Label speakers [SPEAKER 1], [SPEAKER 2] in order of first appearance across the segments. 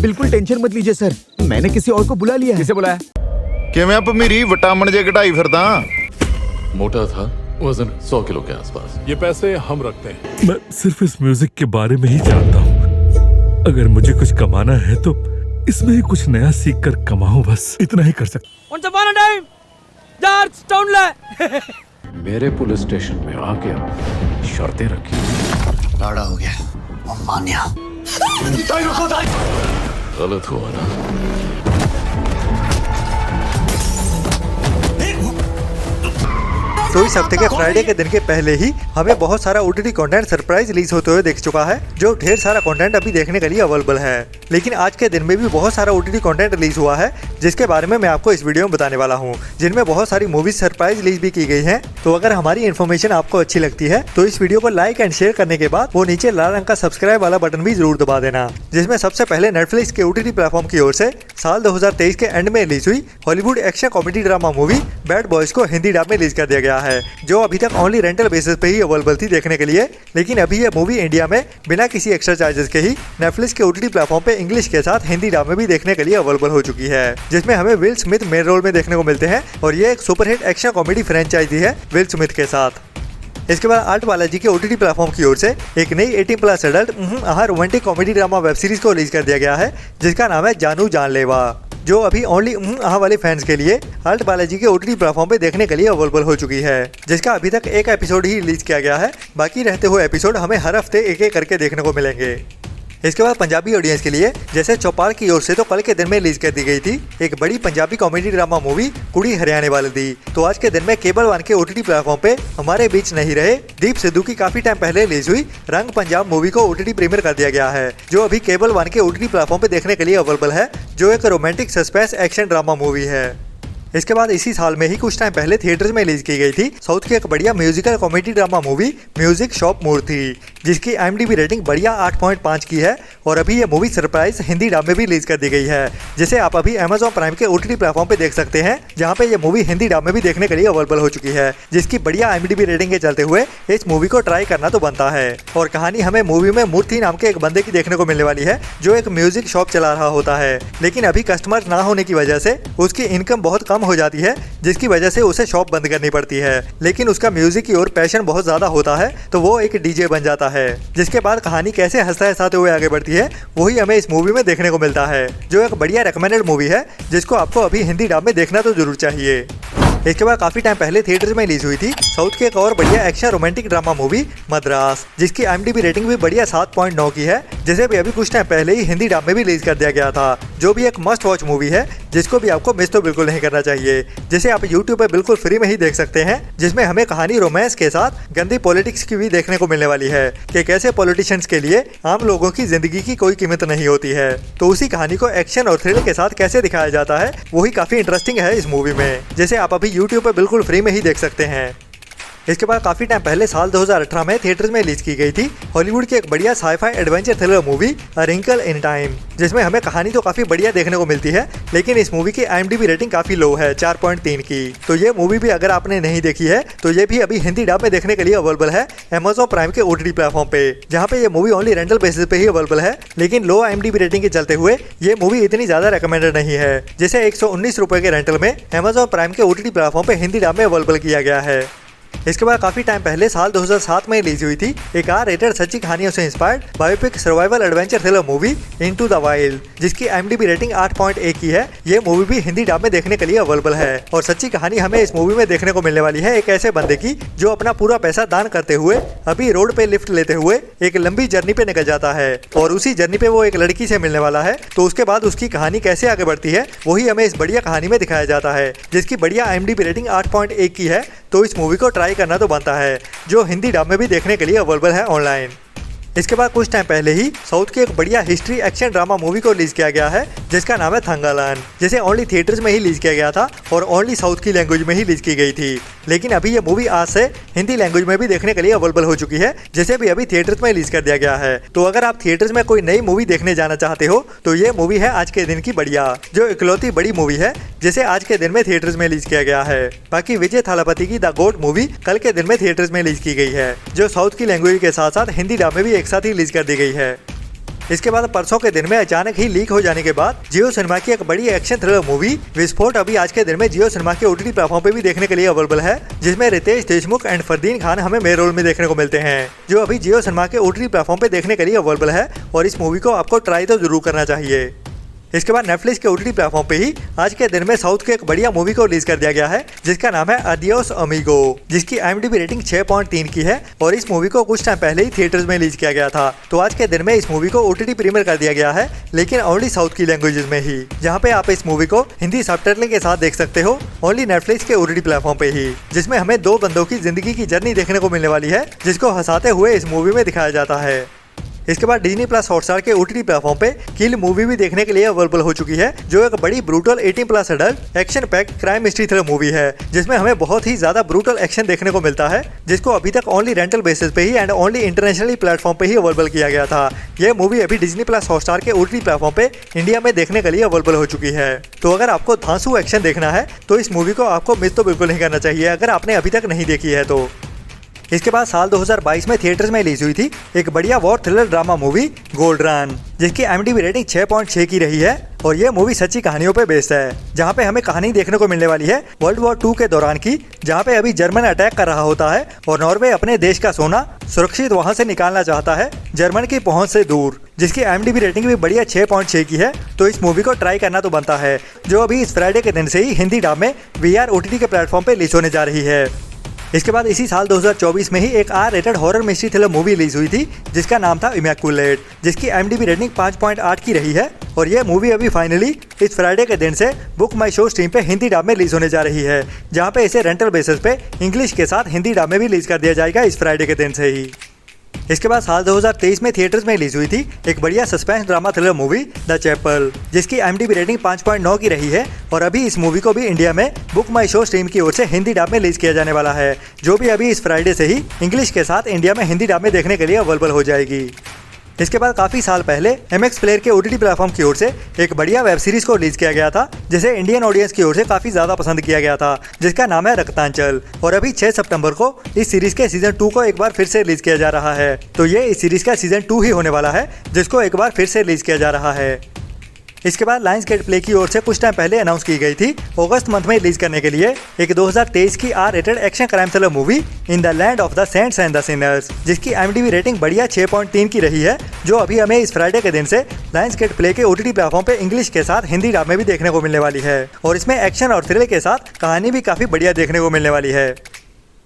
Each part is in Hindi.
[SPEAKER 1] बिल्कुल टेंशन मत लीजिए सर, मैंने किसी और को बुला लिया है।
[SPEAKER 2] किसे बुलाया?
[SPEAKER 3] ਕਿਵੇਂ ਆ ਭਮੀਰੀ ਵਿਟਾਮਿਨ ਜੇ ਘਟਾਈ ਫਿਰਦਾ।
[SPEAKER 4] मोटा था, वजन 100 किलो के आसपास।
[SPEAKER 5] ये पैसे हम रखते हैं।
[SPEAKER 6] मैं सिर्फ इस म्यूजिक के बारे में ही जानता हूँ। अगर मुझे कुछ कमाना है तो इसमें ही कुछ नया सीख कर कमाऊं, बस इतना ही कर सकता।
[SPEAKER 7] Once upon a time, Georgetown
[SPEAKER 4] मेरे पुलिस स्टेशन में आके शर्तें रखी।
[SPEAKER 8] लाड़ा हो गया और मान्या।
[SPEAKER 4] गलत हुआ ना।
[SPEAKER 9] तो इस हफ्ते के फ्राइडे के दिन के पहले ही हमें बहुत सारा ओटीटी कंटेंट सरप्राइज रिलीज होते हुए देख चुका है, जो ढेर सारा कंटेंट अभी देखने के लिए अवेलेबल है। लेकिन आज के दिन में भी बहुत सारा ओटीटी कंटेंट रिलीज हुआ है, जिसके बारे में मैं आपको इस वीडियो में बताने वाला हूँ, जिनमें बहुत सारी मूवीज सरप्राइज रिलीज भी की गई है। तो अगर हमारी इन्फॉर्मेशन आपको अच्छी लगती है तो इस वीडियो को लाइक एंड शेयर करने के बाद वो नीचे लाल रंग का सब्सक्राइब वाला बटन भी जरूर दबा देना। जिसमें सबसे पहले नेटफ्लिक्स के ओटीटी प्लेटफॉर्म की ओर से साल 2023 के एंड में रिलीज हुई Hollywood action comedy drama movie bad boys को हिंदी डब में रिलीज कर दिया गया है, जो अभी तक ओनली रेंटल बेसिस पे ही अवेलेबल थी देखने के लिए। लेकिन अभी ये मूवी इंडिया में बिना किसी एक्स्ट्रा चार्जेस के ही नेटफ्लिक्स के ओटीटी प्लेटफॉर्म पे इंग्लिश के साथ हिंदी डब में भी देखने के लिए अवेलेबल हो चुकी है, जिसमें हमें विल स्मिथ मेन रोल में देखने को मिलते हैं और ये एक सुपरहिट एक्शन कॉमेडी फ्रेंचाइजी है विल स्मिथ के साथ। इसके बाद आर्ट बालाजी के ओटीटी प्लेटफॉर्म की ओर से एक नई 18+ adult romantic comedy drama web series को रिलीज कर दिया गया है, जिसका नाम है जानू जानलेवा, जो अभी ओनली वाले फैंस के लिए आर्ट बालाजी के ओटीटी प्लेटफॉर्म पे देखने के लिए अवेलेबल हो चुकी है, जिसका अभी तक एक एपिसोड ही रिलीज किया गया है। बाकी रहते हुए एपिसोड हमें हर हफ्ते एक एक करके देखने को मिलेंगे। इसके बाद पंजाबी ऑडियंस के लिए जैसे चौपाल की ओर से तो कल के दिन में रिलीज कर दी गई थी एक बड़ी पंजाबी कॉमेडी ड्रामा मूवी कुड़ी हरियाणे वाली दी, तो आज के दिन में केबल वन के ओटीटी प्लेटफॉर्म पे हमारे बीच नहीं रहे दीप सिद्धू की काफी टाइम पहले रिलीज हुई रंग पंजाब मूवी को ओटीटी प्रीमियर कर दिया गया है, जो अभी केबल वन के ओटीटी प्लेटफॉर्म पे देखने के लिए अवेलेबल है, जो एक romantic suspense action drama movie है। इसके बाद इसी साल में ही कुछ टाइम पहले थिएटर्स में रिलीज की गई थी साउथ की एक बढ़िया musical comedy drama movie music shop Murthy, जिसकी IMDb रेटिंग बढ़िया 8.5 की है और अभी ये मूवी सरप्राइज हिंदी डब में भी रिलीज कर दी गई है, जिसे आप अभी Amazon प्राइम के OTT प्लेटफॉर्म पे देख सकते हैं, जहाँ पे ये मूवी हिंदी डब में भी देखने के लिए अवेलेबल हो चुकी है, जिसकी बढ़िया IMDb रेटिंग के चलते हुए इस मूवी को ट्राई करना तो बनता है। और कहानी हमें मूवी में मूर्ति नाम के एक बंदे की देखने को मिलने वाली है, जो एक म्यूजिक शॉप चला रहा होता है, लेकिन अभी कस्टमर ना होने की वजह से उसकी इनकम बहुत कम हो जाती है, जिसकी वजह से उसे शॉप बंद करनी पड़ती है। लेकिन उसका म्यूजिक की ओर पैशन बहुत ज्यादा होता है, तो वो एक डीजे बन जाता है। जिसके बाद कहानी कैसे हंसते हंसाते हुए आगे बढ़ती है वही हमें इस मूवी में देखने को मिलता है, जो एक बढ़िया रेकमेंडेड मूवी है, जिसको आपको अभी हिंदी डब में देखना तो जरूर चाहिए। इसके बाद काफी टाइम पहले थिएटर्स में रिलीज हुई थी साउथ की एक और बढ़िया action romantic drama movie Madras, जिसकी IMDb रेटिंग भी बढ़िया 7.9 की है, जिसे भी अभी कुछ टाइम पहले ही हिंदी डब में भी रिलीज कर दिया गया था, जो भी एक मस्ट वॉच मूवी है, जिसको भी आपको मिस तो बिल्कुल नहीं करना चाहिए, जिसे आप YouTube पे बिल्कुल फ्री में ही देख सकते हैं, जिसमें हमें कहानी रोमांस के साथ गंदी पॉलिटिक्स की भी देखने को मिलने वाली है कि कैसे पॉलिटिशियंस के लिए आम लोगों की जिंदगी की कोई कीमत नहीं होती है। तो उसी कहानी को एक्शन और थ्रिल के साथ कैसे दिखाया जाता है वही काफी इंटरेस्टिंग है इस मूवी में, जिसे आप अभी YouTube पे बिल्कुल फ्री में ही देख सकते हैं। इसके बाद काफी टाइम पहले साल 2018 में थिएटर्स में रिलीज की गई थी हॉलीवुड की एक बढ़िया sci-fi adventure thriller movie a wrinkle in time, जिसमें हमें कहानी तो काफी बढ़िया देखने को मिलती है, लेकिन इस मूवी की IMDb रेटिंग काफी लो है 4.3 की। तो ये मूवी भी अगर आपने नहीं देखी है तो ये भी अभी हिंदी डब में देखने के लिए अवेलेबल है Amazon प्राइम के OTT प्लेटफॉर्म पे, जहाँ पे ये मूवी ओनली रेंटल बेसिस पे ही अवेलेबल है, लेकिन लो IMDb रेटिंग के चलते हुए ये मूवी इतनी ज्यादा रिकमेंडेड नहीं है, जिसे 119 रुपए के रेंटल में Amazon प्राइम के OTT प्लेटफॉर्म पे हिंदी डब में अवेलेबल किया गया है। इसके बाद काफी टाइम पहले साल 2007 में रिलीज हुई थी एक R-रेटेड सच्ची कहानियों से inspired biopic survival adventure thriller movie into the wild, जिसकी IMDb रेटिंग 8.1 की है। ये मूवी भी हिंदी डब में देखने के लिए अवेलेबल है और सच्ची कहानी हमें इस मूवी में देखने को मिलने वाली है एक ऐसे बंदे की जो अपना पूरा पैसा दान करते हुए अभी रोड पे लिफ्ट लेते हुए एक लंबी जर्नी पे निकल जाता है और उसी जर्नी पे वो एक लड़की से मिलने वाला है। तो उसके बाद उसकी कहानी कैसे आगे बढ़ती है वही हमें इस बढ़िया कहानी में दिखाया जाता है, जिसकी बढ़िया IMDb रेटिंग 8.1 की है। तो इस मूवी को ट्राई करना तो बनता है, जो हिंदी डब में भी देखने के लिए अवेलेबल है ऑनलाइन। इसके बाद कुछ टाइम पहले ही साउथ की एक बढ़िया हिस्ट्री एक्शन ड्रामा मूवी को रिलीज किया गया है, जिसका नाम है थंगालान, जिसे ओनली थिएटर्स में ही रिलीज किया गया था और ओनली साउथ की लैंग्वेज में ही रिलीज की गई थी। लेकिन अभी ये मूवी आज से हिंदी लैंग्वेज में भी देखने के लिए अवेलेबल हो चुकी है, जिसे भी अभी थिएटर्स में रिलीज कर दिया गया है। तो अगर आप थिएटर्स में कोई नई मूवी देखने जाना चाहते हो तो ये मूवी है आज के दिन की बढ़िया, जो इकलौती बड़ी मूवी है जिसे आज के दिन में थिएटर्स में रिलीज किया गया है। बाकी विजय थालापति की द गोट मूवी कल के दिन में थिएटर्स में रिलीज की गई है, जो साउथ की लैंग्वेज के साथ साथ हिंदी डब में भी एक साथ ही रिलीज कर दी गई है। इसके बाद परसों के दिन में अचानक ही लीक हो जाने के बाद जियो सिनेमा की एक बड़ी एक्शन थ्रिलर मूवी विस्फोट अभी आज के दिन में जियो सिनेमा के OTT प्लेटफॉर्म पे भी देखने के लिए अवेलेबल है, जिसमें रितेश देशमुख एंड फरदीन खान हमें मेन रोल में देखने को मिलते हैं, जो अभी जियो सिनेमा के OTT प्लेटफॉर्म पे देखने के लिए अवेलेबल है और इस मूवी को आपको ट्राई तो जरूर करना चाहिए। इसके बाद नेटफ्लिक्स के OTT प्लेटफॉर्म पे ही आज के दिन में साउथ के एक बढ़िया मूवी को रिलीज कर दिया गया है, जिसका नाम है अडियोस अमीगो, जिसकी IMDb रेटिंग 6.3 की है और इस मूवी को कुछ टाइम पहले ही थिएटर्स में रिलीज किया गया था। तो आज के दिन में इस मूवी को OTT प्रीमियर कर दिया गया है, लेकिन ओनली साउथ की लैंग्वेजेस में ही, जहाँ पे आप इस मूवी को हिंदी सबटाइटल के साथ देख सकते हो ओनली नेटफ्लिक्स के OTT प्लेटफॉर्म पे ही, जिसमें हमें दो बंदों की जिंदगी की जर्नी देखने को मिलने वाली है, जिसको हंसाते हुए इस मूवी में दिखाया जाता है। इसके बाद डिज्नी प्लस हॉटस्टार के OTT प्लेटफॉर्म पे किल मूवी भी देखने के लिए अवेलेबल हो चुकी है, जो एक बड़ी brutal 18+ adult action pack crime mystery thriller movie है, जिसमें हमें बहुत ही ज्यादा ब्रूटल एक्शन देखने को मिलता है, जिसको अभी तक ओनली रेंटल बेसिस पे ही एंड ओनली इंटरनेशनली प्लेटफॉर्म पे ही अवेलेबल किया गया था। यह मूवी अभी डिज्नी प्लस हॉटस्टार के OTT प्लेटफॉर्म पे इंडिया में देखने के लिए अवेलेबल हो चुकी है। तो अगर आपको धांसू एक्शन देखना है तो इस मूवी को आपको मिस तो बिल्कुल नहीं करना चाहिए, अगर आपने अभी तक नहीं देखी है तो। इसके बाद साल 2022 में थिएटर्स में रिलीज हुई थी एक बढ़िया war thriller drama movie gold run, जिसकी IMDb रेटिंग 6.6 की रही है और ये मूवी सच्ची कहानियों पे बेस्ड है, जहाँ पे हमें कहानी देखने को मिलने वाली है वर्ल्ड वॉर 2 के दौरान की, जहाँ पे अभी जर्मन अटैक कर रहा होता है और नॉर्वे अपने देश का सोना सुरक्षित वहाँ से निकालना चाहता है जर्मन की पहुँच से दूर, जिसकी IMDb रेटिंग भी बढ़िया 6.6 की है। तो इस मूवी को ट्राई करना तो बनता है, जो अभी इस फ्राइडे के दिन से ही हिंदी डब में VR OTT के प्लेटफॉर्म पे रिलीज होने जा रही है। इसके बाद इसी साल 2024 में ही एक R-rated horror mystery thriller movie release हुई थी, जिसका नाम था इमैकुलेट, जिसकी IMDb रेटिंग 5.8 की रही है और यह मूवी अभी फाइनली इस फ्राइडे के दिन से बुक माई शो स्ट्रीम पे हिंदी डब में रिलीज होने जा रही है, जहां पे इसे रेंटल बेसिस पे इंग्लिश के साथ हिंदी डब में भी रिलीज कर दिया जाएगा इस फ्राइडे के दिन से ही। इसके बाद साल 2023 में थिएटर्स में रिलीज हुई थी एक बढ़िया suspense drama thriller movie the chapel, जिसकी IMDb रेटिंग 5.9 की रही है और अभी इस मूवी को भी इंडिया में बुक माई शो स्ट्रीम की ओर से हिंदी डब में रिलीज किया जाने वाला है, जो भी अभी इस फ्राइडे से ही इंग्लिश के साथ इंडिया में हिंदी डब में देखने के लिए अवेलेबल हो जाएगी। इसके बाद काफी साल पहले MX प्लेयर के OTT प्लेटफॉर्म की ओर से एक बढ़िया वेब सीरीज को रिलीज किया गया था, जिसे इंडियन ऑडियंस की ओर से काफी ज्यादा पसंद किया गया था, जिसका नाम है रक्तांचल और अभी 6 सितंबर को इस सीरीज के सीजन 2 को एक बार फिर से रिलीज किया जा रहा है। तो ये इस सीरीज का सीजन 2 ही होने वाला है, जिसको एक बार फिर से रिलीज किया जा रहा है। इसके बाद लायंस गेट प्ले की ओर से कुछ टाइम पहले अनाउंस की गई थी अगस्त मंथ में रिलीज करने के लिए एक 2023 की R-rated action crime thriller movie in the land of the saints and the sinners, जिसकी IMDb रेटिंग बढ़िया 6.3 की रही है, जो अभी हमें इस फ्राइडे के दिन से लायंस गेट प्ले के OTT प्लेटफॉर्म पे इंग्लिश के साथ हिंदी डब में भी देखने को मिलने वाली है और इसमें एक्शन और थ्रिलर के साथ कहानी भी काफी बढ़िया देखने को मिलने वाली है।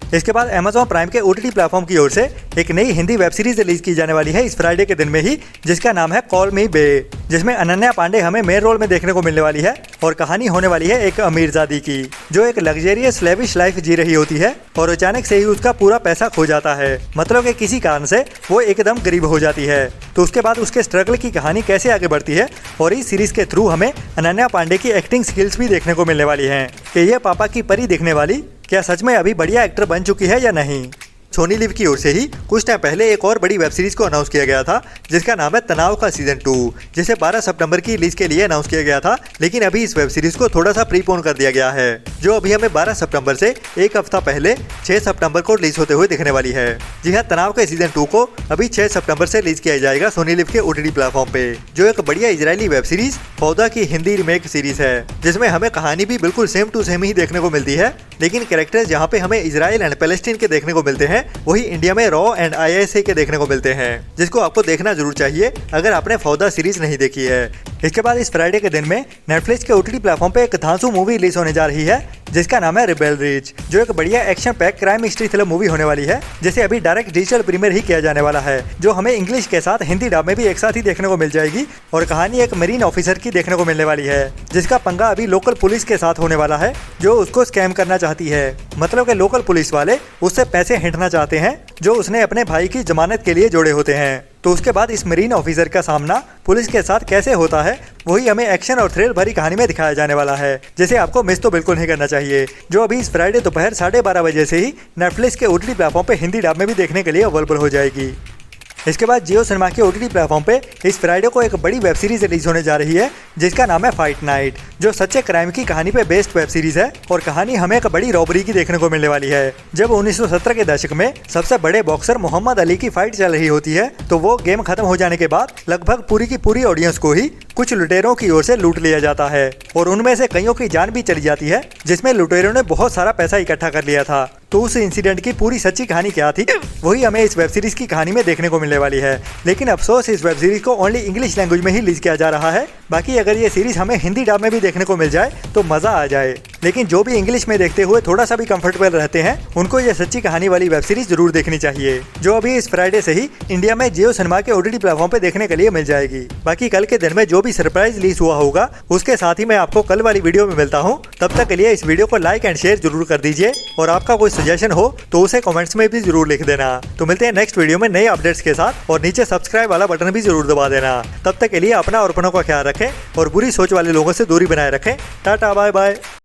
[SPEAKER 9] इसके बाद Amazon प्राइम के OTT प्लेटफॉर्म की ओर से एक नई हिंदी वेब सीरीज रिलीज की जाने वाली है इस फ्राइडे के दिन में ही, जिसका नाम है कॉल मी बे, जिसमें अनन्या पांडे हमें मेन रोल में देखने को मिलने वाली है और कहानी होने वाली है एक अमीरजादी की, जो एक लग्जरियस लेविश लाइफ जी रही होती है और अचानक से ही उसका पूरा पैसा खो जाता है, मतलब कि किसी कारण से वो एकदम गरीब हो जाती है। तो उसके बाद उसके स्ट्रगल की कहानी कैसे आगे बढ़ती है और इस सीरीज के थ्रू हमें अनन्या पांडे की एक्टिंग स्किल्स भी देखने को मिलने वाली हैं कि ये पापा की परी दिखने वाली क्या सच में अभी बढ़िया एक्टर बन चुकी है या नहीं। सोनी लिव की ओर से ही कुछ टाइम पहले एक और बड़ी वेब सीरीज को अनाउंस किया गया था, जिसका नाम है तनाव का सीजन 2, जिसे 12 सितंबर की रिलीज के लिए अनाउंस किया गया था, लेकिन अभी इस वेब सीरीज को थोड़ा सा प्रीपोन कर दिया गया है, जो अभी हमें 12 सितंबर से एक हफ्ता पहले 6 सितंबर को रिलीज होते हुए दिखने वाली है। जी हाँ, तनाव के सीजन 2 को अभी 6 सितंबर से रिलीज किया जाएगा सोनी लिव के OTT प्लेटफॉर्म पे, जो एक बढ़िया इजरायली वेब सीरीज फौदा की हिंदी रीमेक सीरीज है, जिसमें हमें कहानी भी बिल्कुल सेम टू सेम ही देखने को मिलती है, लेकिन कैरेक्टर्स जहाँ पे हमें इजराइल एंड पैलेस्टीन के देखने को मिलते हैं, वही इंडिया में रॉ एंड ISA के देखने को मिलते हैं, जिसको आपको देखना जरूर चाहिए अगर आपने फौदा सीरीज नहीं देखी है। इसके बाद इस फ्राइडे के दिन में नेटफ्लिक्स के OTT प्लेटफॉर्म पे एक धांसू मूवी रिलीज होने जा रही है, जिसका नाम है रिबेल रिच, जो एक बढ़िया action pack crime mystery thriller movie होने वाली है, जिसे अभी डायरेक्ट डिजिटल प्रीमियर ही किया जाने वाला है, जो हमें इंग्लिश के साथ हिंदी डब में भी एक साथ ही देखने को मिल जाएगी और कहानी एक मरीन ऑफिसर की देखने को मिलने वाली है, जिसका पंगा अभी लोकल पुलिस के साथ होने वाला है, जो उसको स्कैम करना चाहती है, मतलब कि लोकल पुलिस वाले उससे पैसे हिंटना चाहते हैं जो उसने अपने भाई की जमानत के लिए जोड़े होते हैं। तो उसके बाद इस मरीन ऑफिसर का सामना पुलिस के साथ कैसे होता है, वही हमें एक्शन और थ्रिल भरी कहानी में दिखाया जाने वाला है, जिसे आपको मिस तो बिल्कुल नहीं करना चाहिए, जो अभी इस फ्राइडे दोपहर 12:30 बजे से ही नेटफ्लिक्स के OTT प्लेटफॉर्म पे हिंदी डब में भी देखने के लिए अवेलेबल हो जाएगी। इसके बाद जियो सिनेमा के OTT प्लेटफॉर्म पे इस फ्राइडे को एक बड़ी वेब सीरीज रिलीज होने जा रही है जिसका नाम है फाइट नाइट, जो सच्चे क्राइम की कहानी पे बेस्ड वेब सीरीज है। और कहानी हमें एक बड़ी रॉबरी की देखने को मिलने वाली है। जब 1970 के दशक में सबसे बड़े बॉक्सर मोहम्मद अली की फाइट चल रही होती है तो वो गेम खत्म हो जाने के बाद लगभग पूरी की पूरी ऑडियंस को ही कुछ लुटेरों की ओर से लूट लिया जाता है और उनमें से कईयों की जान भी चली जाती है, जिसमें लुटेरों ने बहुत सारा पैसा इकट्ठा कर लिया था। तो उस इंसिडेंट की पूरी सच्ची कहानी क्या थी वही हमें इस वेब सीरीज की कहानी में देखने को मिलने वाली है। लेकिन अफसोस इस वेब सीरीज को ओनली इंग्लिश लैंग्वेज में ही रिलीज किया जा रहा है। बाकी अगर ये सीरीज हमें हिंदी डब में भी देखने को मिल जाए तो मजा आ जाए। लेकिन जो भी इंग्लिश में देखते हुए थोड़ा सा भी कंफर्टेबल रहते हैं उनको ये सच्ची कहानी वाली वेब सीरीज जरूर देखनी चाहिए, जो अभी इस फ्राइडे से ही इंडिया में जियो सिनेमा के OTT प्लेटफॉर्म पे देखने के लिए मिल जाएगी। बाकी कल के दिन में जो भी सरप्राइज रिलीज हुआ होगा उसके साथ ही मैं आपको कल वाली वीडियो में मिलता हूँ। तब तक के लिए इस वीडियो को लाइक एंड शेयर जरूर कर दीजिए और आपका कोई सजेशन हो तो उसे कमेंट्स में भी जरूर लिख देना। तो मिलते हैं नेक्स्ट वीडियो में नए अपडेट्स के साथ और नीचे सब्सक्राइब वाला बटन भी जरूर दबा देना। तब तक के लिए अपना और अपनों का ख्याल रखें और बुरी सोच वाले लोगों से दूरी बनाए रखें। Ta-ta bye bye.